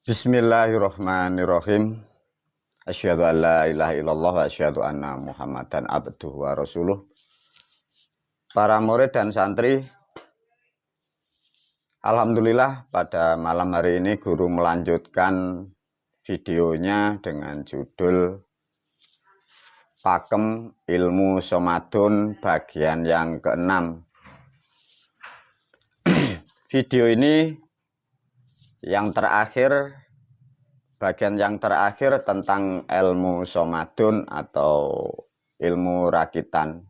Bismillahirrahmanirrahim. Asyhadu an la ilaha illallah wa asyhadu anna Muhammadan abduhu wa rasuluh. Para murid dan santri, alhamdulillah pada malam hari ini guru melanjutkan videonya dengan judul Pakem Ilmu Somadun bagian yang ke-6. Video ini yang terakhir, bagian yang terakhir tentang ilmu somadun atau ilmu rakitan.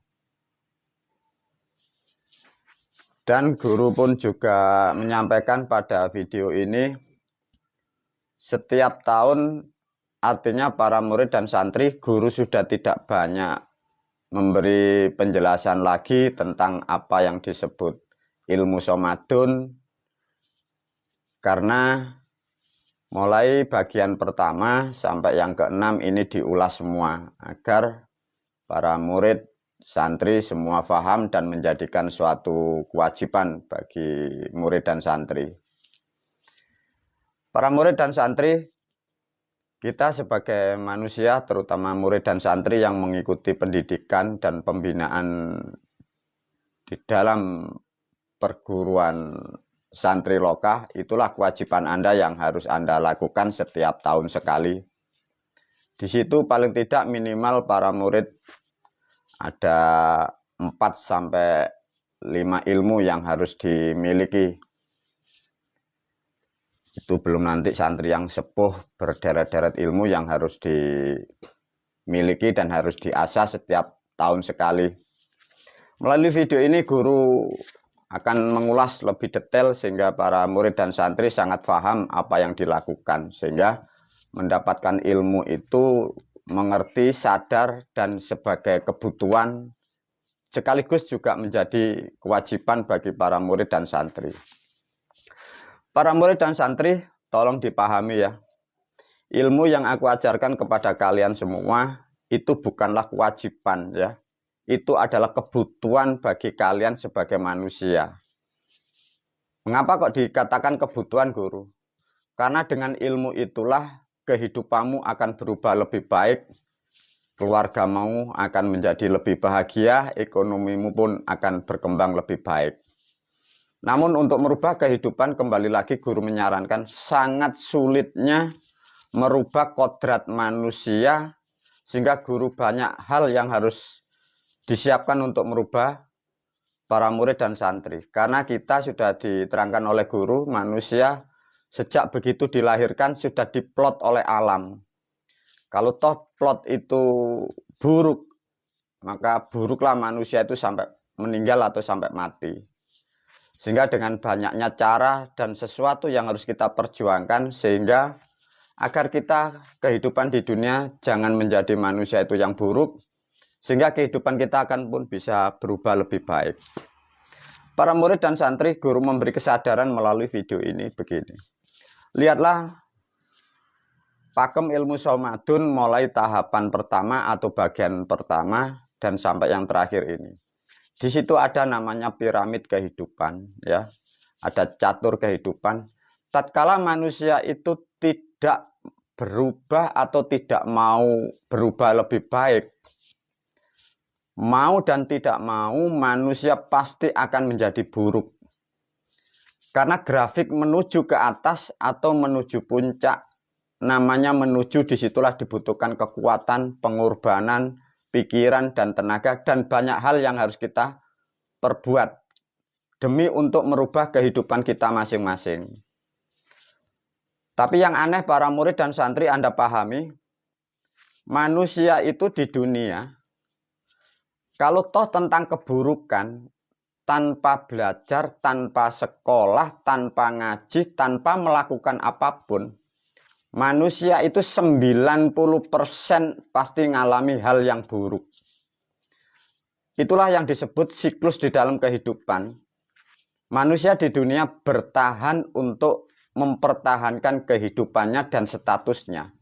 Dan guru pun juga menyampaikan pada video ini, setiap tahun artinya para murid dan santri, guru sudah tidak banyak memberi penjelasan lagi tentang apa yang disebut ilmu somadun, karena mulai bagian pertama sampai yang ke-6 ini diulas semua agar para murid santri semua paham dan menjadikan suatu kewajiban bagi murid dan santri. Para murid dan santri, kita sebagai manusia, terutama murid dan santri yang mengikuti pendidikan dan pembinaan di dalam perguruan santri lokah, itulah kewajiban Anda yang harus Anda lakukan setiap tahun sekali. Di situ paling tidak minimal para murid ada 4-5 ilmu yang harus dimiliki. Itu belum nanti santri yang sepuh berderet-deret ilmu yang harus dimiliki dan harus diasah setiap tahun sekali. Melalui video ini guru akan mengulas lebih detail sehingga para murid dan santri sangat paham apa yang dilakukan, sehingga mendapatkan ilmu itu mengerti, sadar, dan sebagai kebutuhan sekaligus juga menjadi kewajiban bagi para murid dan santri. Para murid dan santri, tolong dipahami ya, ilmu yang aku ajarkan kepada kalian semua itu bukanlah kewajiban ya. Itu adalah kebutuhan bagi kalian sebagai manusia. Mengapa kok dikatakan kebutuhan, guru? Karena dengan ilmu itulah kehidupanmu akan berubah lebih baik, keluargamu akan menjadi lebih bahagia, ekonomimu pun akan berkembang lebih baik. Namun untuk merubah kehidupan, kembali lagi guru menyarankan sangat sulitnya merubah kodrat manusia, sehingga guru banyak hal yang harus disiapkan untuk merubah para murid dan santri. Karena kita sudah diterangkan oleh guru, manusia sejak begitu dilahirkan sudah diplot oleh alam. Kalau toh plot itu buruk, maka buruklah manusia itu sampai meninggal atau sampai mati. Sehingga dengan banyaknya cara dan sesuatu yang harus kita perjuangkan, sehingga agar kita kehidupan di dunia jangan menjadi manusia itu yang buruk, sehingga kehidupan kita akan pun bisa berubah lebih baik. Para murid dan santri, guru memberi kesadaran melalui video ini begini. Lihatlah pakem ilmu somadun mulai tahapan pertama atau bagian pertama dan sampai yang terakhir ini. Di situ ada namanya piramid kehidupan ya. Ada catur kehidupan. Tatkala manusia itu tidak berubah atau tidak mau berubah lebih baik, mau dan tidak mau, manusia pasti akan menjadi buruk. Karena grafik menuju ke atas atau menuju puncak, namanya menuju, disitulah dibutuhkan kekuatan, pengorbanan, pikiran, dan tenaga, dan banyak hal yang harus kita perbuat demi untuk merubah kehidupan kita masing-masing. Tapi yang aneh para murid dan santri, Anda pahami, manusia itu di dunia, kalau toh tentang keburukan, tanpa belajar, tanpa sekolah, tanpa ngaji, tanpa melakukan apapun, manusia itu 90% pasti ngalami hal yang buruk. Itulah yang disebut siklus di dalam kehidupan. Manusia di dunia bertahan untuk mempertahankan kehidupannya dan statusnya.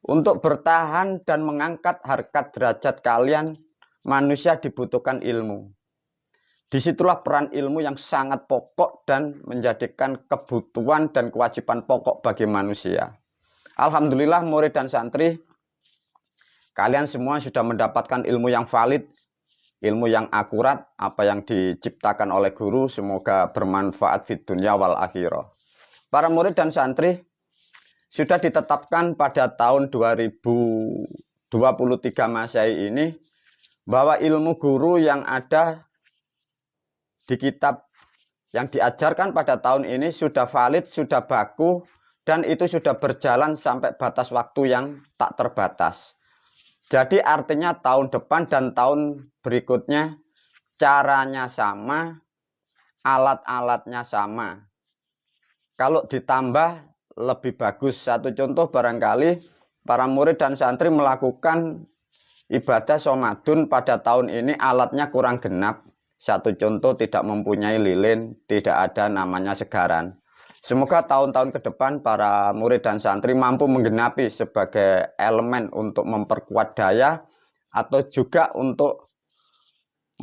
Untuk bertahan dan mengangkat harkat derajat kalian, manusia dibutuhkan ilmu. Disitulah peran ilmu yang sangat pokok dan menjadikan kebutuhan dan kewajiban pokok bagi manusia. Alhamdulillah murid dan santri, kalian semua sudah mendapatkan ilmu yang valid, ilmu yang akurat, apa yang diciptakan oleh guru, semoga bermanfaat di dunia wal akhirah. Para murid dan santri, sudah ditetapkan pada tahun 2023 Masehi ini, bahwa ilmu guru yang ada di kitab yang diajarkan pada tahun ini sudah valid, sudah baku, dan itu sudah berjalan sampai batas waktu yang tak terbatas. Jadi artinya tahun depan dan tahun berikutnya caranya sama, alat-alatnya sama. Kalau ditambah lebih bagus. Satu contoh barangkali para murid dan santri melakukan ibadah Shomadun pada tahun ini alatnya kurang genap. Satu contoh tidak mempunyai lilin, tidak ada namanya segaran. Semoga tahun-tahun ke depan para murid dan santri mampu menggenapi sebagai elemen untuk memperkuat daya atau juga untuk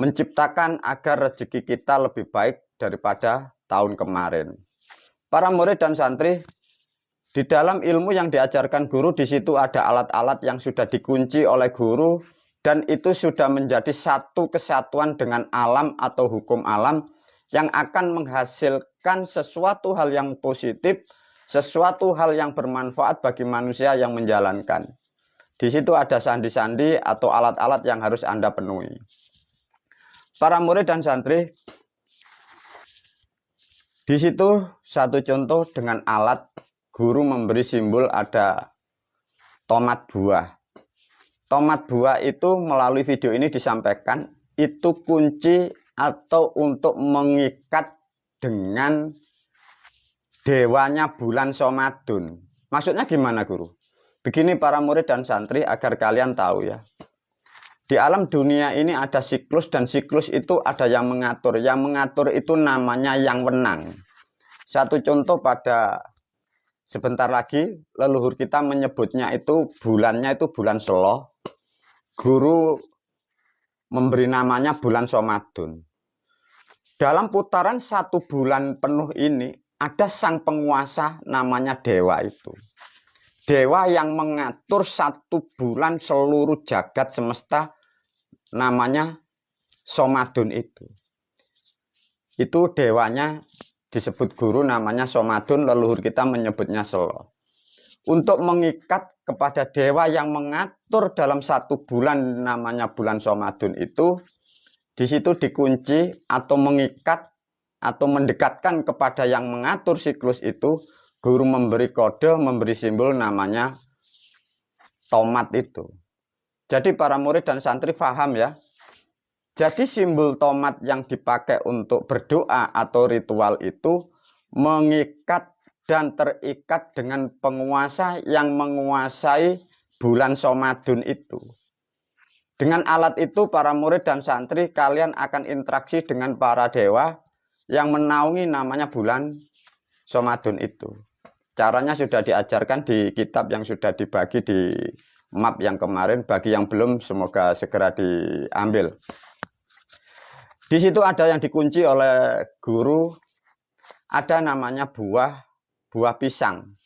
menciptakan agar rezeki kita lebih baik daripada tahun kemarin. Para murid dan santri, di dalam ilmu yang diajarkan guru, di situ ada alat-alat yang sudah dikunci oleh guru, dan itu sudah menjadi satu kesatuan dengan alam atau hukum alam yang akan menghasilkan sesuatu hal yang positif, sesuatu hal yang bermanfaat bagi manusia yang menjalankan. Di situ ada sandi-sandi atau alat-alat yang harus Anda penuhi. Para murid dan santri, di situ satu contoh dengan alat, guru memberi simbol ada tomat buah. Tomat buah itu melalui video ini disampaikan, itu kunci atau untuk mengikat dengan dewanya bulan Shomadun. Maksudnya gimana guru? Begini para murid dan santri agar kalian tahu ya. Di alam dunia ini ada siklus, dan siklus itu ada yang mengatur. Yang mengatur itu namanya yang wenang. Satu contoh pada sebentar lagi leluhur kita menyebutnya itu bulannya itu bulan Selo. Guru memberi namanya bulan Shomadun. Dalam putaran satu bulan penuh ini ada sang penguasa namanya dewa itu. Dewa yang mengatur satu bulan seluruh jagat semesta namanya Shomadun itu. Itu dewanya disebut guru namanya Shomadun, leluhur kita menyebutnya Selo. Untuk mengikat kepada dewa yang mengatur dalam satu bulan namanya bulan Shomadun itu, di situ dikunci atau mengikat atau mendekatkan kepada yang mengatur siklus itu, guru memberi kode, memberi simbol namanya tomat itu. Jadi para murid dan santri paham ya. Jadi simbol tomat yang dipakai untuk berdoa atau ritual itu mengikat dan terikat dengan penguasa yang menguasai bulan Shomadun itu. Dengan alat itu para murid dan santri kalian akan interaksi dengan para dewa yang menaungi namanya bulan Shomadun itu. Caranya sudah diajarkan di kitab yang sudah dibagi di map yang kemarin. Bagi yang belum semoga segera diambil. Di situ ada yang dikunci oleh guru, ada namanya buah pisang.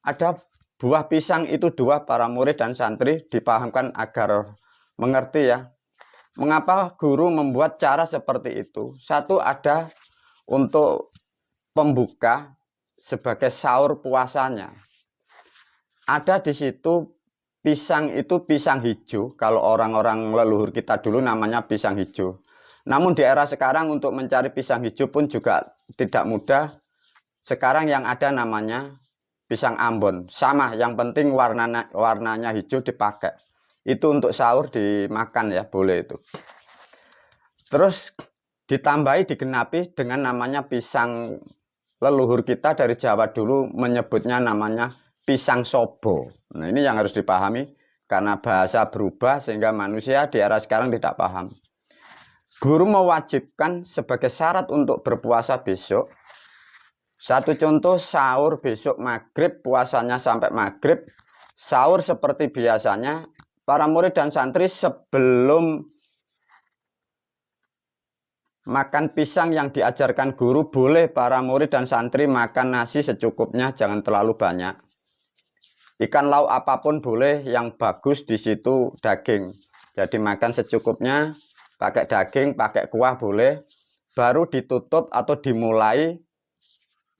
Ada buah pisang itu dua para murid dan santri dipahamkan agar mengerti ya. Mengapa guru membuat cara seperti itu? Satu ada untuk pembuka sebagai sahur puasanya. Ada di situ pisang itu pisang hijau. Kalau orang-orang leluhur kita dulu namanya pisang hijau. Namun di era sekarang untuk mencari pisang hijau pun juga tidak mudah. Sekarang yang ada namanya pisang Ambon. Sama, yang penting warnanya hijau dipakai. Itu untuk sahur dimakan ya, boleh itu. Terus ditambahi, digenapi dengan namanya pisang leluhur kita dari Jawa dulu menyebutnya namanya pisang sobo. Nah ini yang harus dipahami karena bahasa berubah sehingga manusia di era sekarang tidak paham. Guru mewajibkan sebagai syarat untuk berpuasa besok. Satu contoh sahur besok maghrib, puasanya sampai maghrib. Sahur seperti biasanya. Para murid dan santri sebelum makan pisang yang diajarkan guru, boleh para murid dan santri makan nasi secukupnya, jangan terlalu banyak. Ikan lauk apapun boleh, yang bagus di situ daging. Jadi makan secukupnya, pakai daging, pakai kuah boleh. Baru ditutup atau dimulai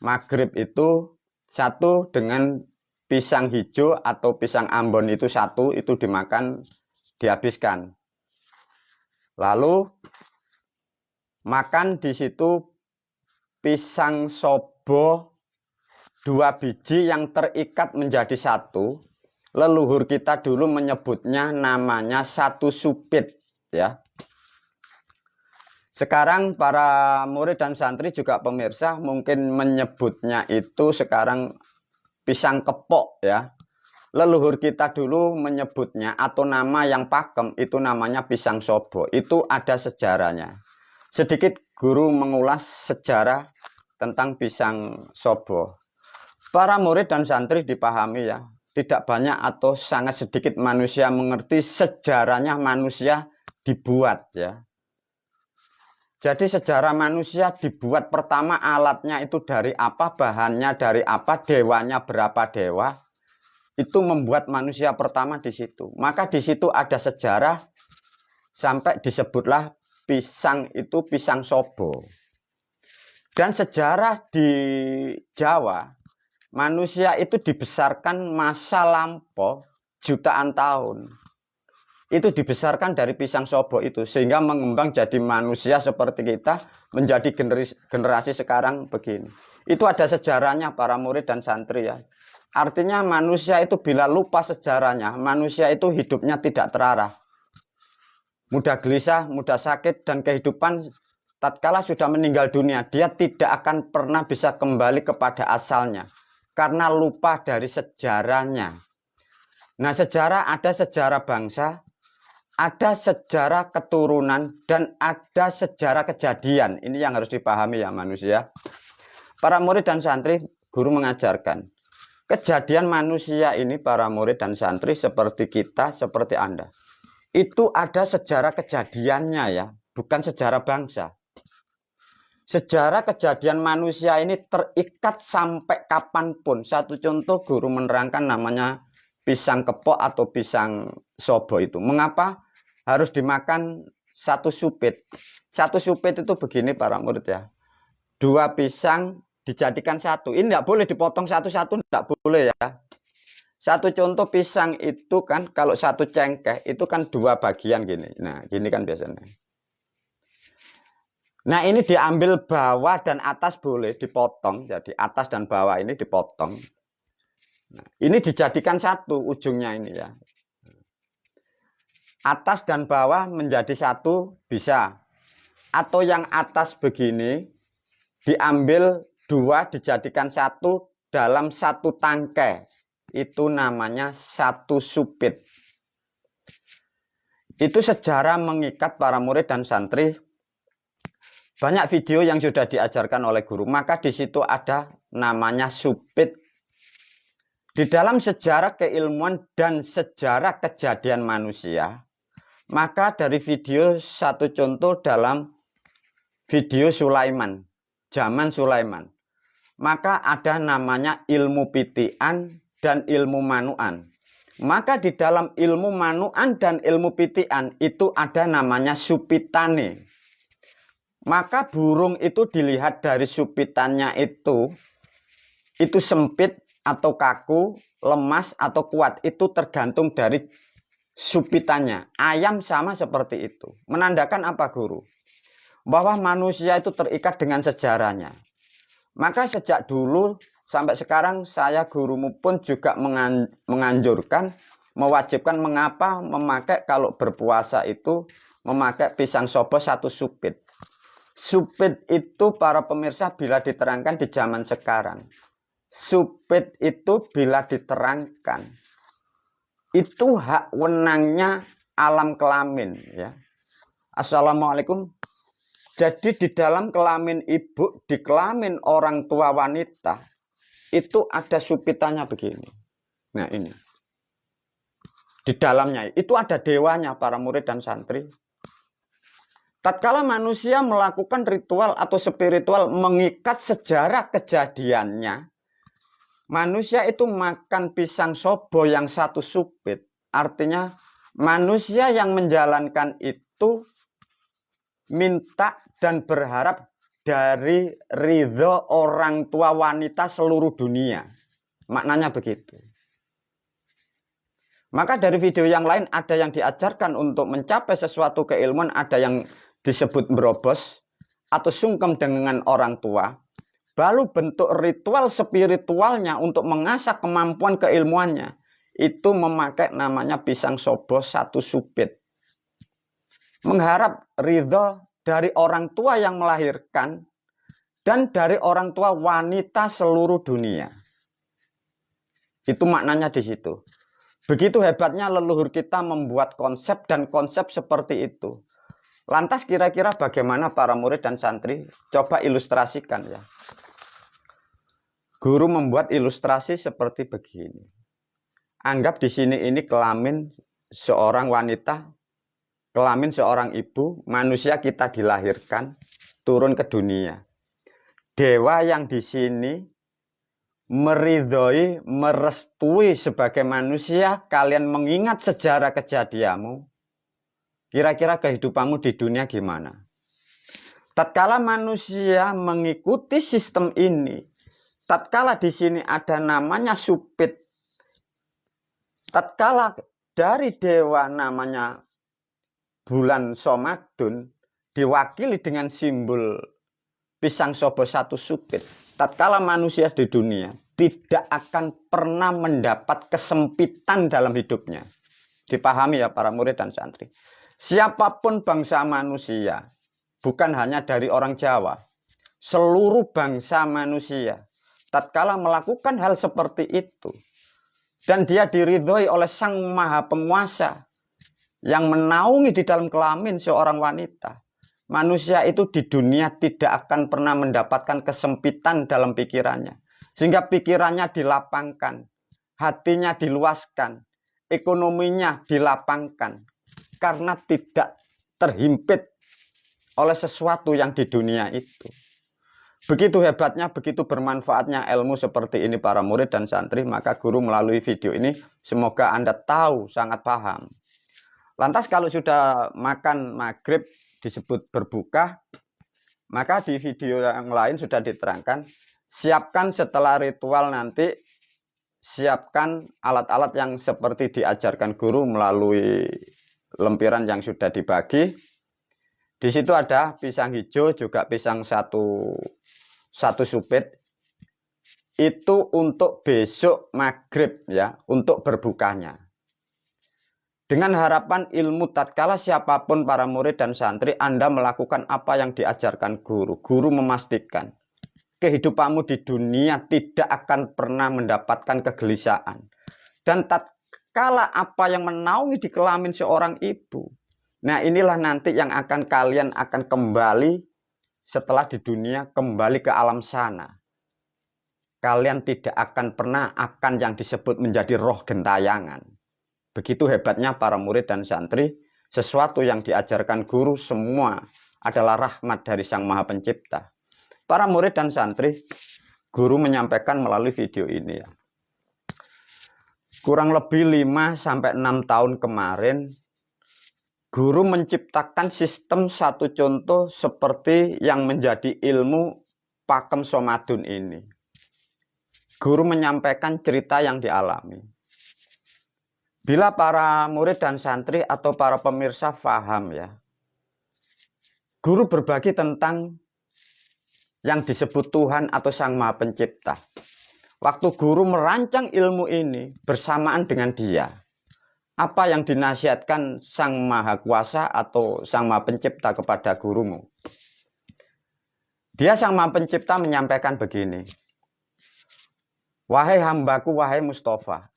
maghrib itu satu dengan pisang hijau atau pisang Ambon itu satu, itu dimakan, dihabiskan. Lalu makan di situ pisang sobo 2 biji yang terikat menjadi satu. Leluhur kita dulu menyebutnya namanya satu supit, ya. Sekarang para murid dan santri juga pemirsa mungkin menyebutnya itu sekarang pisang kepok, ya. Leluhur kita dulu menyebutnya atau nama yang pakem itu namanya pisang sobo. Itu ada sejarahnya. Sedikit guru mengulas sejarah tentang pisang sobo. Para murid dan santri dipahami, ya. Tidak banyak atau sangat sedikit manusia mengerti sejarahnya manusia dibuat, ya. Jadi sejarah manusia dibuat pertama alatnya itu dari apa, bahannya dari apa, dewanya berapa dewa. Itu membuat manusia pertama di situ. Maka di situ ada sejarah sampai disebutlah pisang itu pisang sobo. Dan sejarah di Jawa, manusia itu dibesarkan masa lampau jutaan tahun. Itu dibesarkan dari pisang sobo itu, sehingga mengembang jadi manusia seperti kita, menjadi generasi sekarang begini. Itu ada sejarahnya para murid dan santri, ya. Artinya manusia itu bila lupa sejarahnya, manusia itu hidupnya tidak terarah. Mudah gelisah, mudah sakit, dan kehidupan tatkala sudah meninggal dunia, dia tidak akan pernah bisa kembali kepada asalnya. Karena lupa dari sejarahnya. Nah, sejarah ada sejarah bangsa, ada sejarah keturunan, dan ada sejarah kejadian. Ini yang harus dipahami, ya manusia. Para murid dan santri, guru mengajarkan. Kejadian manusia ini, para murid dan santri, seperti kita, seperti Anda. Itu ada sejarah kejadiannya, ya. Bukan sejarah bangsa. Sejarah kejadian manusia ini terikat sampai kapanpun. Satu contoh guru menerangkan namanya pisang kepok atau pisang sobo itu. Mengapa harus dimakan satu supit? Satu supit itu begini para murid, ya. 2 pisang dijadikan satu. Ini tidak boleh dipotong satu-satu, tidak boleh, ya. Satu contoh pisang itu kan kalau satu cengkeh itu kan 2 bagian gini. Nah, gini kan biasanya. Nah, ini diambil bawah dan atas boleh dipotong. Jadi atas dan bawah ini dipotong. Nah, ini dijadikan satu ujungnya ini, ya. Atas dan bawah menjadi satu bisa. Atau yang atas begini diambil 2 dijadikan satu dalam satu tangkai. Itu namanya satu supit. Itu sejarah mengikat para murid dan santri. Banyak video yang sudah diajarkan oleh guru. Maka di situ ada namanya supit. Di dalam sejarah keilmuan dan sejarah kejadian manusia. Maka dari video satu contoh dalam video Sulaiman. Zaman Sulaiman. Maka ada namanya ilmu pitian dan ilmu manuan. Maka di dalam ilmu manuan dan ilmu pitian itu ada namanya supitane. Maka burung itu dilihat dari supitannya itu sempit atau kaku, lemas atau kuat. Itu tergantung dari supitannya. Ayam sama seperti itu. Menandakan apa guru? Bahwa manusia itu terikat dengan sejarahnya. Maka sejak dulu sampai sekarang saya gurumu pun juga menganjurkan, mewajibkan mengapa memakai kalau berpuasa itu memakai pisang sobo satu supit. Supit itu para pemirsa bila diterangkan di zaman sekarang. Supit itu bila diterangkan. Itu hak wenangnya alam kelamin, ya. Assalamualaikum. Jadi di dalam kelamin ibu, di kelamin orang tua wanita, itu ada supitannya begini. Nah ini. Di dalamnya, itu ada dewanya para murid dan santri. Tatkala manusia melakukan ritual atau spiritual mengikat sejarah kejadiannya, manusia itu makan pisang sobo yang satu supit. Artinya manusia yang menjalankan itu minta dan berharap dari ridho orang tua wanita seluruh dunia. Maknanya begitu. Maka dari video yang lain ada yang diajarkan untuk mencapai sesuatu keilmuan, ada yang disebut merobos atau sungkem dengan orang tua. Lalu bentuk ritual spiritualnya untuk mengasah kemampuan keilmuannya itu memakai namanya pisang sobo satu supit. Mengharap ridho dari orang tua yang melahirkan dan dari orang tua wanita seluruh dunia. Itu maknanya di situ. Begitu hebatnya leluhur kita membuat konsep dan konsep seperti itu. Lantas kira-kira bagaimana para murid dan santri? Coba ilustrasikan ya. Guru membuat ilustrasi seperti begini. Anggap di sini ini kelamin seorang wanita, kelamin seorang ibu, manusia kita dilahirkan, turun ke dunia. Dewa yang di sini meridhoi, merestui sebagai manusia, kalian mengingat sejarah kejadianmu. Kira-kira kehidupanmu di dunia gimana? Tatkala manusia mengikuti sistem ini, tatkala di sini ada namanya supit, tatkala dari dewa namanya bulan Somadun diwakili dengan simbol pisang sobo satu supit, tatkala manusia di dunia tidak akan pernah mendapat kesempitan dalam hidupnya. Dipahami ya para murid dan santri. Siapapun bangsa manusia, bukan hanya dari orang Jawa, seluruh bangsa manusia, tatkala melakukan hal seperti itu, dan dia diridhoi oleh Sang Maha Penguasa yang menaungi di dalam kelamin seorang wanita, manusia itu di dunia tidak akan pernah mendapatkan kesempitan dalam pikirannya. Sehingga pikirannya dilapangkan, hatinya diluaskan, ekonominya dilapangkan. Karena tidak terhimpit oleh sesuatu yang di dunia itu. Begitu hebatnya, begitu bermanfaatnya ilmu seperti ini para murid dan santri, maka guru melalui video ini semoga Anda tahu, sangat paham. Lantas kalau sudah makan maghrib disebut berbuka, maka di video yang lain sudah diterangkan, siapkan setelah ritual nanti, siapkan alat-alat yang seperti diajarkan guru melalui lempiran yang sudah dibagi. Di situ ada pisang hijau, juga pisang satu supit. Itu untuk besok maghrib ya, untuk berbukanya. Dengan harapan ilmu tatkala siapapun para murid dan santri Anda melakukan apa yang diajarkan guru. Guru memastikan kehidupanmu di dunia tidak akan pernah mendapatkan kegelisahan. Dan tatkala apa yang menaungi di kelamin seorang ibu, nah inilah nanti yang akan kalian akan kembali setelah di dunia, kembali ke alam sana. Kalian tidak akan pernah akan yang disebut menjadi roh gentayangan. Begitu hebatnya para murid dan santri, sesuatu yang diajarkan guru semua adalah rahmat dari Sang Maha Pencipta. Para murid dan santri, guru menyampaikan melalui video ini ya. Kurang lebih 5-6 tahun kemarin, guru menciptakan sistem satu contoh seperti yang menjadi ilmu Pakem Somadun ini. Guru menyampaikan cerita yang dialami. Bila para murid dan santri atau para pemirsa paham ya, guru berbagi tentang yang disebut Tuhan atau Sang Maha Pencipta. Waktu guru merancang ilmu ini bersamaan dengan dia, apa yang dinasihatkan Sang Maha Kuasa atau Sang Maha Pencipta kepada gurumu? Dia Sang Maha Pencipta menyampaikan begini, wahai hambaku, wahai Mustafa,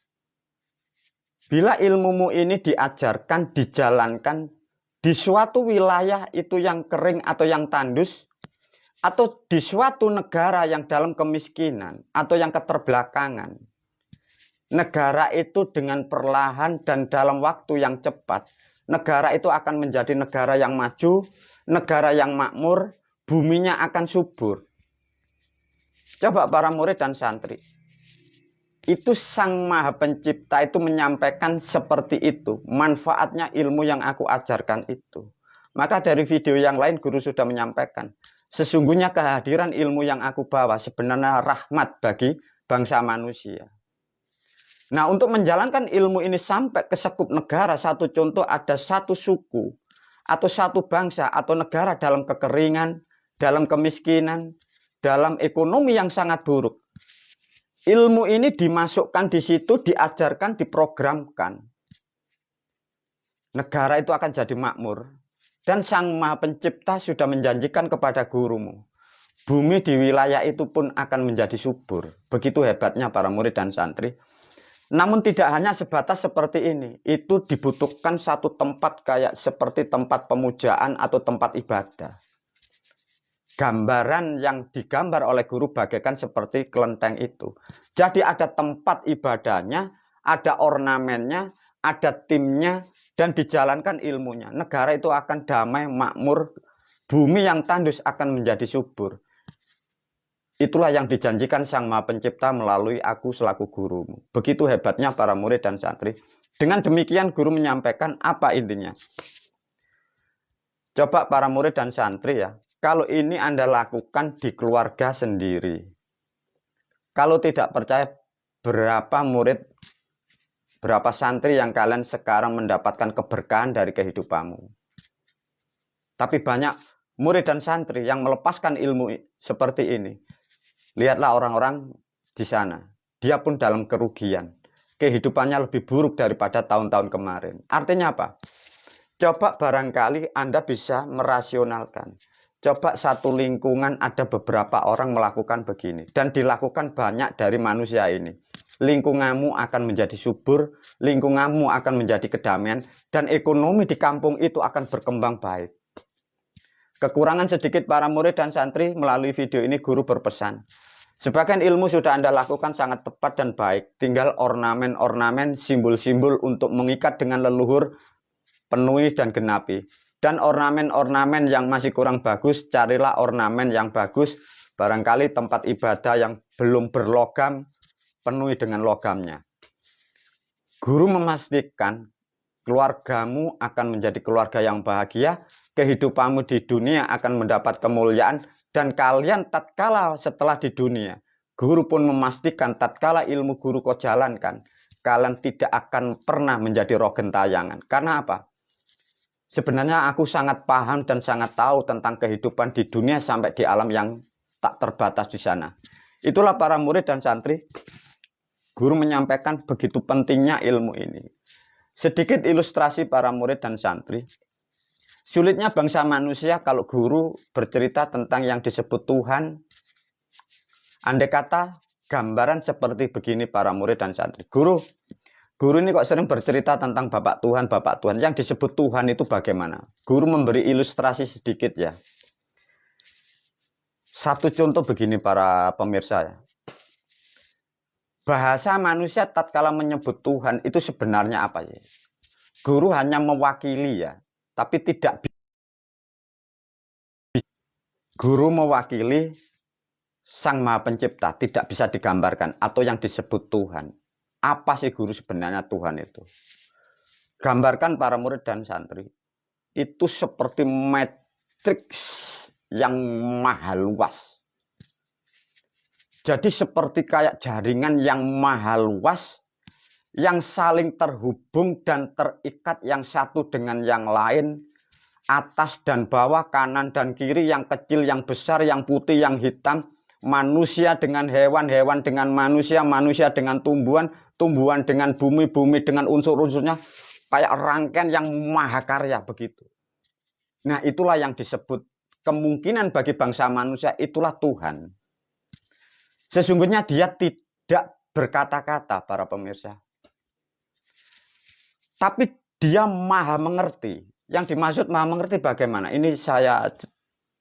bila ilmumu ini diajarkan, dijalankan di suatu wilayah itu yang kering atau yang tandus, atau di suatu negara yang dalam kemiskinan atau yang keterbelakangan, negara itu dengan perlahan dan dalam waktu yang cepat, negara itu akan menjadi negara yang maju, negara yang makmur, buminya akan subur. Coba para murid dan santri, itu Sang Maha Pencipta itu menyampaikan seperti itu. Manfaatnya ilmu yang aku ajarkan itu. Maka dari video yang lain guru sudah menyampaikan, sesungguhnya kehadiran ilmu yang aku bawa sebenarnya rahmat bagi bangsa manusia. Nah, untuk menjalankan ilmu ini sampai ke sekup negara, satu contoh ada satu suku atau satu bangsa atau negara dalam kekeringan, dalam kemiskinan, dalam ekonomi yang sangat buruk. Ilmu ini dimasukkan di situ, diajarkan, diprogramkan. Negara itu akan jadi makmur. Dan Sang Maha Pencipta sudah menjanjikan kepada gurumu, bumi di wilayah itu pun akan menjadi subur. Begitu hebatnya para murid dan santri. Namun tidak hanya sebatas seperti ini. Itu dibutuhkan satu tempat kayak seperti tempat pemujaan atau tempat ibadah. Gambaran yang digambar oleh guru bagaikan seperti kelenteng itu. Jadi ada tempat ibadahnya, ada ornamennya, ada timnya, dan dijalankan ilmunya. Negara itu akan damai, makmur, bumi yang tandus akan menjadi subur. Itulah yang dijanjikan Sang Maha Pencipta melalui aku selaku gurumu. Begitu hebatnya para murid dan santri. Dengan demikian guru menyampaikan apa intinya. Coba para murid dan santri ya, kalau ini Anda lakukan di keluarga sendiri. Kalau tidak percaya, berapa murid, berapa santri yang kalian sekarang mendapatkan keberkahan dari kehidupanmu. Tapi banyak murid dan santri yang melepaskan ilmu seperti ini. Lihatlah orang-orang di sana. Dia pun dalam kerugian. Kehidupannya lebih buruk daripada tahun-tahun kemarin. Artinya apa? Coba barangkali Anda bisa merasionalkan. Coba satu lingkungan ada beberapa orang melakukan begini. Dan dilakukan banyak dari manusia ini. Lingkunganmu akan menjadi subur. Lingkunganmu akan menjadi kedamaian. Dan ekonomi di kampung itu akan berkembang baik. Kekurangan sedikit para murid dan santri melalui video ini guru berpesan. Sebagian ilmu sudah Anda lakukan sangat tepat dan baik. Tinggal ornamen-ornamen, simbol-simbol untuk mengikat dengan leluhur, penuhi dan genapi. Dan ornamen-ornamen yang masih kurang bagus, carilah ornamen yang bagus. Barangkali tempat ibadah yang belum berlogam, penuhi dengan logamnya. Guru memastikan keluargamu akan menjadi keluarga yang bahagia, kehidupanmu di dunia akan mendapat kemuliaan, dan kalian tatkala setelah di dunia, guru pun memastikan tatkala ilmu guru kau jalankan, kalian tidak akan pernah menjadi roh gentayangan. Karena apa? Sebenarnya aku sangat paham dan sangat tahu tentang kehidupan di dunia sampai di alam yang tak terbatas di sana. Itulah para murid dan santri. Guru menyampaikan begitu pentingnya ilmu ini. Sedikit ilustrasi para murid dan santri. Sulitnya bangsa manusia kalau guru bercerita tentang yang disebut Tuhan. Andai kata gambaran seperti begini para murid dan santri. Guru ini kok sering bercerita tentang Bapak Tuhan, Bapak Tuhan. Yang disebut Tuhan itu bagaimana? Guru memberi ilustrasi sedikit ya. Satu contoh begini para pemirsa ya. Bahasa manusia tatkala menyebut Tuhan itu sebenarnya apa ya? Guru hanya mewakili ya. Tapi tidak bisa. Guru mewakili Sang Maha Pencipta. Tidak bisa digambarkan. Atau yang disebut Tuhan. Apa sih guru sebenarnya Tuhan itu? Gambarkan para murid dan santri. Itu seperti matriks yang maha luas. Jadi seperti kayak jaringan yang maha luas. Yang saling terhubung dan terikat yang satu dengan yang lain. Atas dan bawah, kanan dan kiri, yang kecil, yang besar, yang putih, yang hitam. Manusia dengan hewan, hewan dengan manusia, manusia dengan tumbuhan, tumbuhan dengan bumi, bumi dengan unsur-unsurnya, kayak rangkaian yang mahakarya begitu. Nah, itulah yang disebut kemungkinan bagi bangsa manusia, itulah Tuhan. Sesungguhnya dia tidak berkata-kata para pemirsa. Tapi dia maha mengerti. Yang dimaksud maha mengerti bagaimana? Ini saya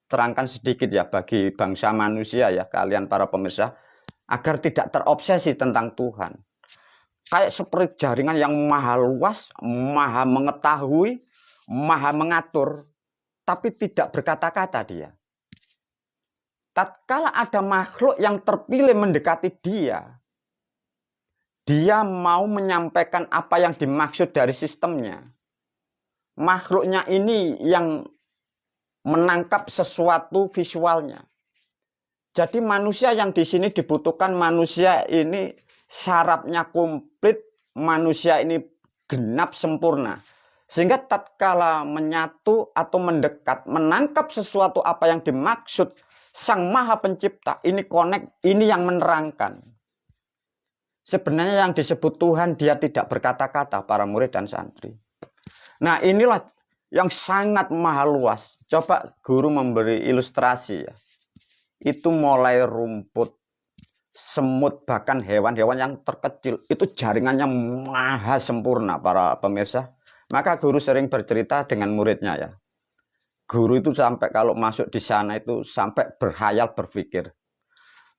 terangkan sedikit ya bagi bangsa manusia ya, kalian para pemirsa, agar tidak terobsesi tentang Tuhan. Kayak seperti jaringan yang maha luas, maha mengetahui, maha mengatur. tapi tidak berkata-kata dia. Tatkala ada makhluk yang terpilih mendekati dia, dia mau menyampaikan apa yang dimaksud dari sistemnya. Makhluknya ini yang menangkap sesuatu visualnya. Jadi manusia yang di sini dibutuhkan manusia ini syaratnya komplit, manusia ini genap sempurna. Sehingga tatkala menyatu atau mendekat, menangkap sesuatu apa yang dimaksud Sang Maha Pencipta, ini connect, ini yang menerangkan. Sebenarnya yang disebut Tuhan, dia tidak berkata-kata, para murid dan santri. Nah, inilah yang sangat maha luas. Coba guru memberi ilustrasi ya. Itu mulai rumput, semut, bahkan hewan-hewan yang terkecil. Itu jaringannya maha sempurna, para pemirsa. Maka guru sering bercerita dengan muridnya ya. Guru itu sampai kalau masuk di sana itu sampai berhayal berpikir.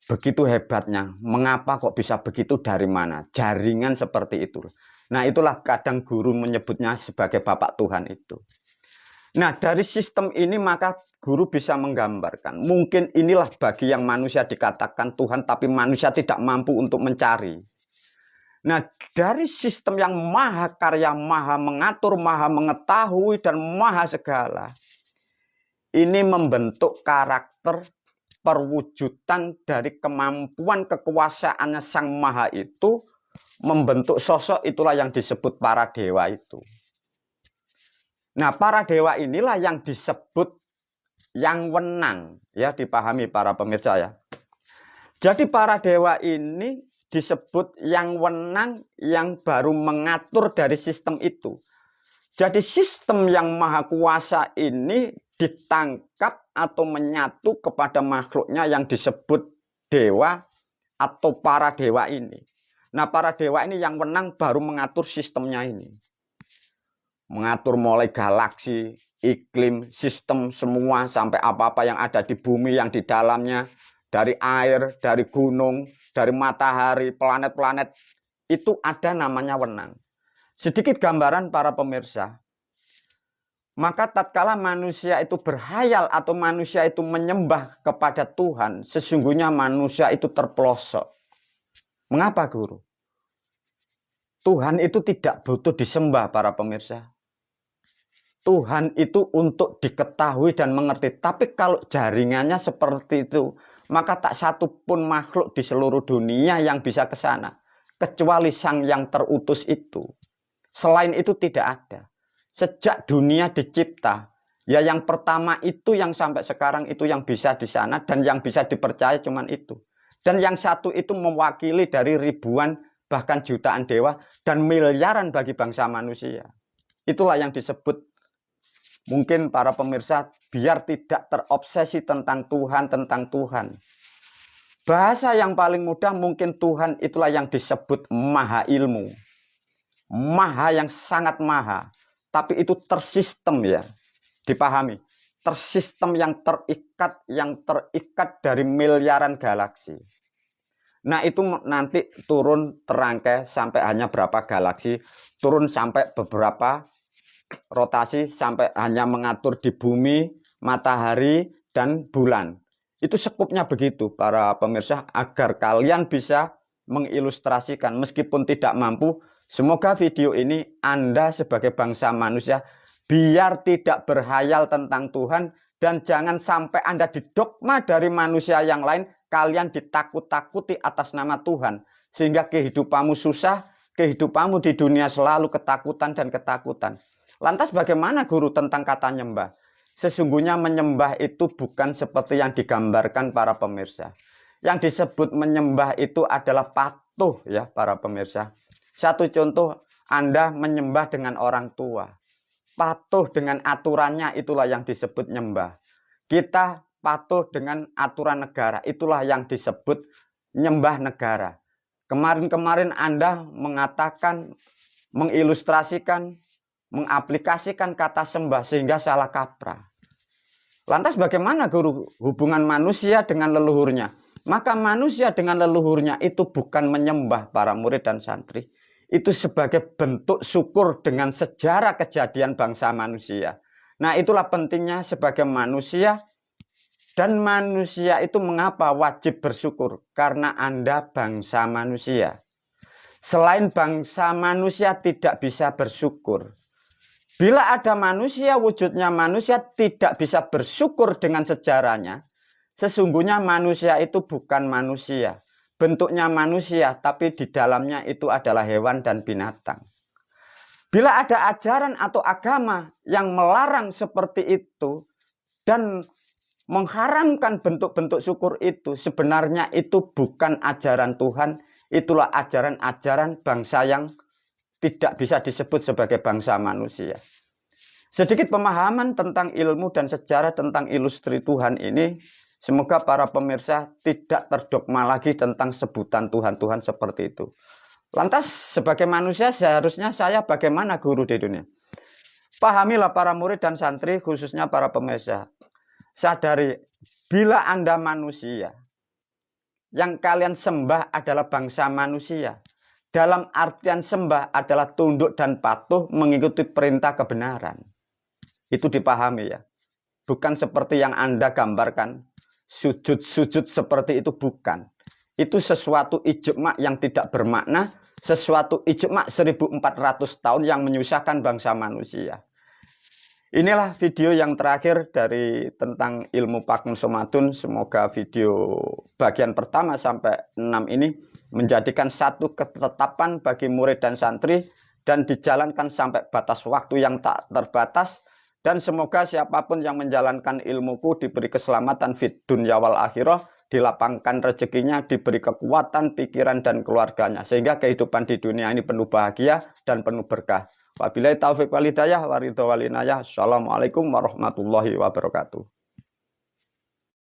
Begitu hebatnya, mengapa kok bisa begitu, dari mana? Jaringan seperti itu. Nah, itulah kadang guru menyebutnya sebagai Bapak Tuhan itu. Nah, dari sistem ini maka guru bisa menggambarkan. Mungkin inilah bagi yang manusia dikatakan Tuhan, tapi manusia tidak mampu untuk mencari. Nah, dari sistem yang maha karya, maha mengatur, maha mengetahui, dan maha segala, ini membentuk karakter perwujudan dari kemampuan kekuasaannya Sang Maha itu, membentuk sosok, itulah yang disebut para dewa itu. Nah, para dewa inilah yang disebut yang wenang, ya, dipahami para pemirsa ya. Jadi para dewa ini disebut yang wenang, yang baru mengatur dari sistem itu. Jadi sistem yang maha kuasa ini ditangkap atau menyatu kepada makhluknya yang disebut dewa atau para dewa ini. Nah, para dewa ini yang wenang baru mengatur sistemnya ini. Mengatur mulai galaksi, iklim, sistem semua sampai apa-apa yang ada di bumi, yang di dalamnya, dari air, dari gunung, dari matahari, planet-planet, itu ada namanya wenang. Sedikit gambaran para pemirsa. Maka tatkala manusia itu berhayal atau manusia itu menyembah kepada Tuhan, sesungguhnya manusia itu terpelosok. Mengapa, guru? Tuhan itu tidak butuh disembah, para pemirsa. Tuhan itu untuk diketahui dan mengerti. Tapi kalau jaringannya seperti itu, maka tak satu pun makhluk di seluruh dunia yang bisa ke sana, kecuali Sang yang terutus itu. Selain itu tidak ada. Sejak dunia dicipta, ya yang pertama itu yang sampai sekarang itu yang bisa di sana dan yang bisa dipercaya cuman itu. Dan yang satu itu mewakili dari ribuan bahkan jutaan dewa dan miliaran bagi bangsa manusia. Itulah yang disebut, mungkin para pemirsa biar tidak terobsesi tentang Tuhan. Bahasa yang paling mudah mungkin Tuhan itulah yang disebut maha ilmu. Maha yang sangat maha. Tapi itu tersistem ya, dipahami. Tersistem yang terikat dari miliaran galaksi. Nah, itu nanti turun terangkai sampai hanya berapa galaksi, turun sampai beberapa rotasi, sampai hanya mengatur di bumi, matahari, dan bulan. Itu sekupnya begitu, para pemirsa, agar kalian bisa mengilustrasikan meskipun tidak mampu. Semoga video ini Anda sebagai bangsa manusia biar tidak berhayal tentang Tuhan dan jangan sampai Anda didogma dari manusia yang lain, kalian ditakut-takuti atas nama Tuhan sehingga kehidupanmu susah, kehidupanmu di dunia selalu ketakutan dan ketakutan. Lantas bagaimana, guru, tentang kata nyembah? Sesungguhnya menyembah itu bukan seperti yang digambarkan para pemirsa. Yang disebut menyembah itu adalah patuh ya para pemirsa. Satu contoh, Anda menyembah dengan orang tua. Patuh dengan aturannya, itulah yang disebut nyembah. Kita patuh dengan aturan negara, itulah yang disebut nyembah negara. Kemarin-kemarin Anda mengatakan, mengilustrasikan, mengaplikasikan kata sembah sehingga salah kaprah. Lantas bagaimana, guru, hubungan manusia dengan leluhurnya? Maka manusia dengan leluhurnya itu bukan menyembah, para murid dan santri. Itu sebagai bentuk syukur dengan sejarah kejadian bangsa manusia. Nah, itulah pentingnya sebagai manusia. Dan manusia itu mengapa wajib bersyukur? Karena Anda bangsa manusia. Selain bangsa manusia tidak bisa bersyukur. Bila ada manusia, wujudnya manusia tidak bisa bersyukur dengan sejarahnya, sesungguhnya manusia itu bukan manusia. Bentuknya manusia, tapi di dalamnya itu adalah hewan dan binatang. Bila ada ajaran atau agama yang melarang seperti itu dan mengharamkan bentuk-bentuk syukur itu, sebenarnya itu bukan ajaran Tuhan, itulah ajaran-ajaran bangsa yang tidak bisa disebut sebagai bangsa manusia. Sedikit pemahaman tentang ilmu dan sejarah tentang ilustri Tuhan ini, semoga para pemirsa tidak terdogma lagi tentang sebutan Tuhan-Tuhan seperti itu. Lantas sebagai manusia seharusnya saya bagaimana guru di dunia? Pahamilah para murid dan santri, khususnya para pemirsa. Sadari, bila Anda manusia, yang kalian sembah adalah bangsa manusia. Dalam artian sembah adalah tunduk dan patuh mengikuti perintah kebenaran. Itu dipahami ya. Bukan seperti yang Anda gambarkan, sujud-sujud seperti itu bukan. Itu sesuatu ijma yang tidak bermakna, sesuatu ijma 1400 tahun yang menyusahkan bangsa manusia. Inilah video yang terakhir dari tentang ilmu Pakum Somatun. Semoga video bagian pertama sampai 6 ini menjadikan satu ketetapan bagi murid dan santri dan dijalankan sampai batas waktu yang tak terbatas. Dan semoga siapapun yang menjalankan ilmuku diberi keselamatan fid dunya wal akhirah, dilapangkan rezekinya, diberi kekuatan, pikiran dan keluarganya, sehingga kehidupan di dunia ini penuh bahagia dan penuh berkah. Wabillahi taufiq wal hidayah wa ridha wal inayah. Assalamualaikum warahmatullahi wabarakatuh.